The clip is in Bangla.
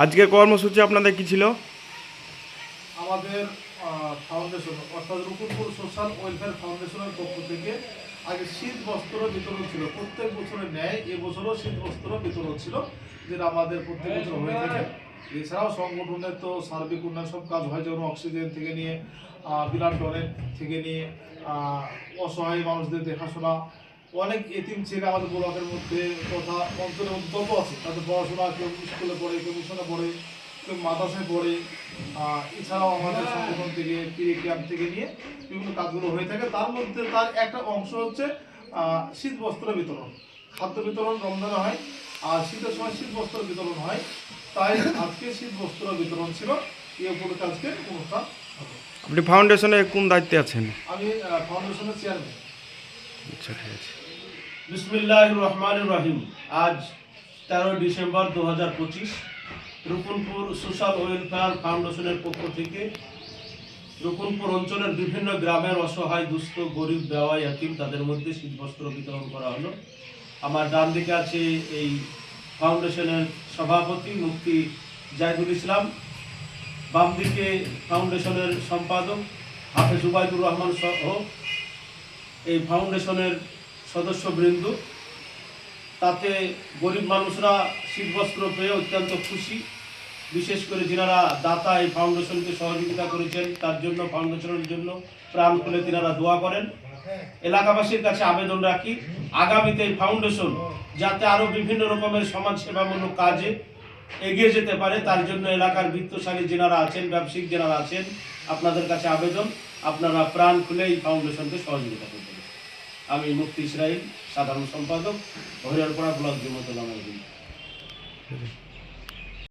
আজকের কর্মসূচি আপনাদের কি ছিল? আমাদের ফাউন্ডেশন অর্থাৎ রুকুনপুর সোশ্যাল ওয়েলফেয়ার ফাউন্ডেশনের পক্ষ থেকে আগে শীত বস্ত্র বিতরণ ছিল। প্রত্যেক বছরের ন্যায় এবছরও শীত বস্ত্র বিতরণ ছিল, যেটা আমাদের প্রত্যেক বছর হয়ে থাকে। এছাড়াও সংগঠনের তো সার্বিক উন্নয়ন সব কাজ হয়, যেমন অক্সিজেন থেকে নিয়ে ব্লাড ডোনেট থেকে নিয়ে অসহায় মানুষদের দেখাশোনা। অনেক এতিম ছেলে আমাদের ব্লকের মধ্যে তথা অঞ্চলের মধ্যে তত আছে, তাদের পড়াশোনা, কেউ স্কুলে পড়ে, কেউ মিশনে পড়ে, কেউ মাদ্রাসায় পড়ে। এছাড়াও আমাদের সংগঠন থেকে ক্রিয়া ক্যাম্প থেকে নিয়ে বিভিন্ন কাজগুলো হয়ে থাকে। তার মধ্যে তার একটা অংশ হচ্ছে শীত বস্ত্র বিতরণ। খাদ্য বিতরণ রমজানে হয়, আর শীতের সময় শীত বস্ত্র বিতরণ হয়। তাই আজকে শীত বস্ত্র বিতরণ ছিল। এই উপলক্ষে আজকে অনুষ্ঠান হবে। আপনি ফাউন্ডেশনে কোন দায়িত্বে আছেন? আমি ফাউন্ডেশনের চেয়ারম্যান। আচ্ছা, ঠিক আছে। বিসমিল্লাহির রহমানির রহিম। আজ 13 ডিসেম্বর 2025 রুকুনপুর সোশ্যাল ওয়েলফেয়ার ফাউন্ডেশনের পক্ষ থেকে রুকুনপুর অঞ্চলের বিভিন্ন গ্রামের অসহায়, দুস্থ, গরিব, বেওয়া, ইয়াতিম তাদের মধ্যে শীতবস্ত্র বিতরণ করা হলো। আমার ডান দিকে আছে এই ফাউন্ডেশনের সভাপতি মুফতি জাহিদুল ইসলাম, বাম দিকে ফাউন্ডেশনের সম্পাদক হাফেজ উবাইদুর রহমান সহ এই ফাউন্ডেশনের সদস্যবৃন্দ। তাতে গরিব মানুষরা শীতবস্ত্র পেয়ে অত্যন্ত খুশি। বিশেষ করে যারা দাতা এই ফাউন্ডেশনকে সহযোগিতা করেছেন, তার জন্য, ফাউন্ডেশনের জন্য প্রাণ খুলে তিনারা দোয়া করেন। এলাকাবাসীর কাছে আবেদন রাখি, আগামীতে এই ফাউন্ডেশন যাতে আরও বিভিন্ন রকমের সমাজসেবামূলক কাজে এগিয়ে যেতে পারে, তার জন্য এলাকার বিত্তশালী যারা আছেন, ব্যবসায়িক যারা আছেন, আপনাদের কাছে আবেদন, আপনারা প্রাণ খুলে এই ফাউন্ডেশনকে সহযোগিতা করবেন। আমি মুফতি ইসরাইল, সাধারণ সম্পাদক, হরিয়ারপাড়া ব্লক জমিয়তুল উলামা।